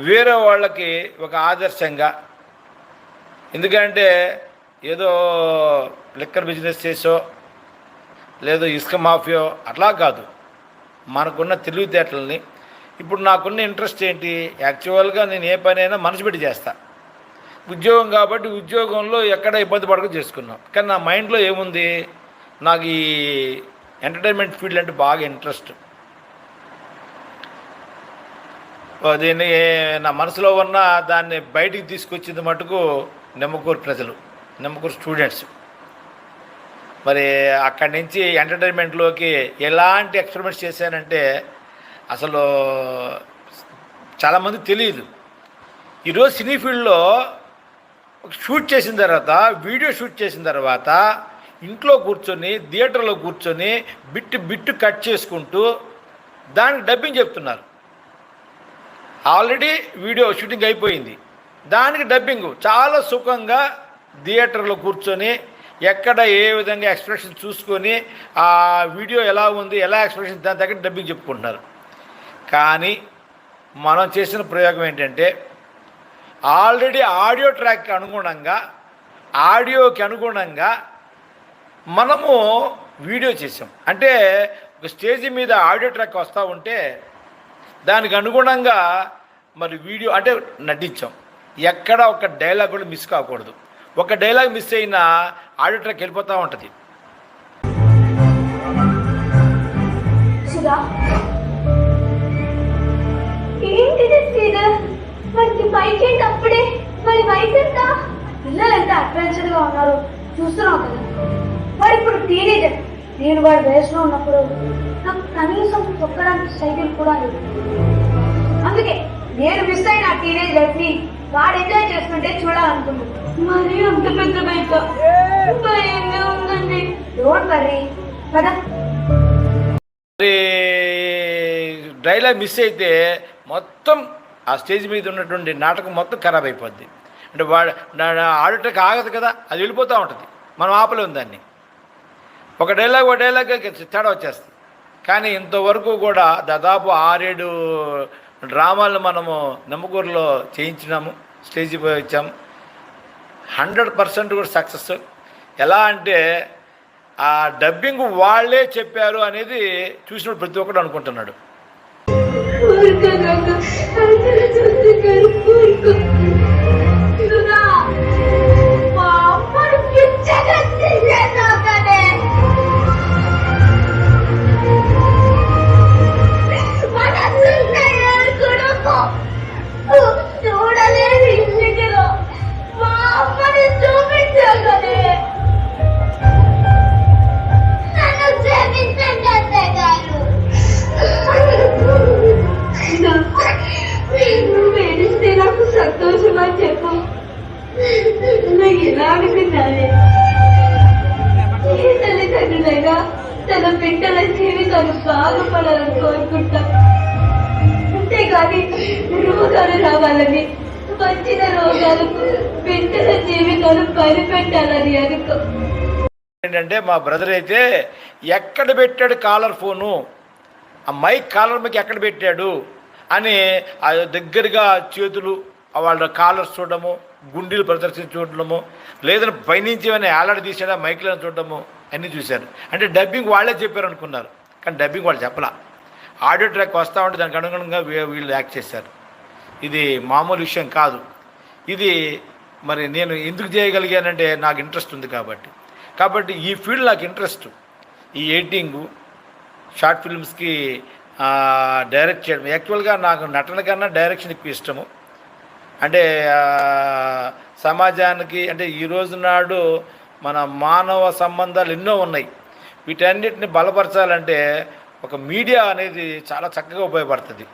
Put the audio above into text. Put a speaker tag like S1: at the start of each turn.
S1: వేరే వాళ్ళకి ఒక ఆదర్శంగా, ఎందుకంటే ఏదో లిక్కర్ బిజినెస్ చేసో లేదో ఇసుక మాఫియో అట్లా కాదు, మనకున్న తెలివితేటలని. ఇప్పుడు నాకున్న ఇంట్రెస్ట్ ఏంటి, యాక్చువల్గా నేను ఏ పనైనా మనసు పెట్టి చేస్తా. ఉద్యోగం కాబట్టి ఉద్యోగంలో ఎక్కడ ఇబ్బంది పడక చేసుకున్నాం. కానీ నా మైండ్లో ఏముంది, నాకు ఈ ఎంటర్టైన్మెంట్ ఫీల్డ్ అంటే బాగా ఇంట్రెస్ట్. దీన్ని నా మనసులో ఉన్న దాన్ని బయటికి తీసుకొచ్చింది మటుకు నిమ్మకూరు ప్రజలు, నిమ్మకూరు స్టూడెంట్స్. మరి అక్కడి నుంచి ఎంటర్టైన్మెంట్లోకి ఎలాంటి ఎక్స్పెరిమెంట్స్ చేశానంటే అసలు చాలామంది తెలియదు. ఈరోజు సినీ ఫీల్డ్లో షూట్ చేసిన తర్వాత, వీడియో షూట్ చేసిన తర్వాత ఇంట్లో కూర్చొని థియేటర్లో కూర్చొని బిట్టు కట్ చేసుకుంటూ దానికి డబ్బింగ్ చెప్తున్నారు. ఆల్రెడీ వీడియో షూటింగ్ అయిపోయింది, దానికి డబ్బింగ్ చాలా సుఖంగా థియేటర్లో కూర్చొని ఎక్కడ ఏ విధంగా ఎక్స్ప్రెషన్ చూసుకొని ఆ వీడియో ఎలా ఉంది, ఎలా ఎక్స్ప్రెషన్, దాని దగ్గర డబ్బింగ్ చెప్పుకుంటున్నారు. కానీ మనం చేసిన ప్రయోగం ఏంటంటే ఆల్రెడీ ఆడియో ట్రాక్కి అనుగుణంగా, ఆడియోకి అనుగుణంగా మనము వీడియో చేసాం. అంటే ఒక స్టేజ్ మీద ఆడియో ట్రాక్ వస్తూ ఉంటే దానికి అనుగుణంగా మరి వీడియో అంటే నటించాం. ఎక్కడ ఒక డైలాగ్ కూడా మిస్ కాకూడదు. ఒక డైలాగ్ మిస్ అయినా ఆడియో ట్రాక్ వెళ్ళిపోతూ ఉంటుంది.
S2: అప్పుడే మరి వయసు ఎంత, పిల్లలు ఎంత అడ్వెంచర్ గా ఉన్నారు చూస్తున్నావు కదా. వాడు ఇప్పుడు టీనేజర్. నేను వాడి వయసులో ఉన్నప్పుడు నాకు కనీసం తొక్కడానికి సైకిల్ కూడా లేదు. అందుకే నేను మిస్ అయిన ఆ టీనేజ్ లైఫ్ ని వాడు ఎంజాయ్ చేస్తుంటే చూడాలనుకున్నాను. మరి అంత పెద్ద బైక్ భయంగా ఉందండి. డోంట్ వరీ కదా.
S1: డైలాగ్ మిస్ అయితే మొత్తం ఆ స్టేజ్ మీద ఉన్నటువంటి నాటకం మొత్తం ఖరాబ్ అయిపోద్ది. అంటే వాడు ఆడటకు ఆగదు కదా, అది వెళ్ళిపోతూ ఉంటుంది, మనం ఆపలేము దాన్ని. ఒక డైలాగ్ తేడా వచ్చేస్తుంది. కానీ ఇంతవరకు కూడా దాదాపు 6-7 డ్రామాలను మనము నిమ్మకూరులో చేయించినాము, స్టేజ్ వచ్చాము. 100% కూడా సక్సెస్. ఎలా అంటే ఆ డబ్బింగ్ వాళ్ళే చెప్పారు అనేది చూసినప్పుడు ప్రతి ఒక్కరు అనుకుంటున్నాడు.
S2: సంతోషమా చెప్పు, నాకు ఎలా అనుకున్నానే. ఏ తల్లిదండ్రులైనా తన బిడ్డల జీవితాలు బాగుపడాలని కోరుకుంటా. అంతేగాని రోగాలు రావాలని, వచ్చిన రోగాలకు బిడ్డల జీవితాలు పరిపెట్టాలని అనుకో.
S1: ఏంటంటే మా బ్రదర్ అయితే ఎక్కడ పెట్టాడు కాలర్ ఫోను, ఆ మైక్ కాలర్ మీకు ఎక్కడ పెట్టాడు అని దగ్గరగా చేతులు వాళ్ళ కాలర్స్ చూడడము, గుండీలు ప్రదర్శించి చూడడము, లేదని పైనుంచి ఏమైనా ఏలాడ తీసాడా మైక్లను చూడడము అన్నీ చూశారు. అంటే డబ్బింగ్ వాళ్ళే చెప్పారు అనుకున్నారు, కానీ డబ్బింగ్ వాళ్ళు చెప్పలా. ఆడియో ట్రాక్ వస్తూ ఉంటే దానికి అనుగుణంగా వీళ్ళు యాక్ట్ చేశారు. ఇది మామూలు విషయం కాదు. ఇది మరి నేను ఎందుకు చేయగలిగానంటే నాకు ఇంట్రెస్ట్ ఉంది కాబట్టి ఈ ఫీల్డ్ నాకు ఇంట్రెస్ట్. ఈ ఎడిటింగు, షార్ట్ ఫిల్మ్స్కి డైరెక్ట్ చేయడం. యాక్చువల్గా నాకు నటన కన్నా డైరెక్షన్ ఎక్కువ ఇష్టము. అంటే సమాజానికి, అంటే ఈరోజు నాడు మన మానవ సంబంధాలు ఎన్నో ఉన్నాయి, వీటన్నిటిని బలపరచాలంటే ఒక మీడియా అనేది చాలా చక్కగా ఉపయోగపడుతుంది.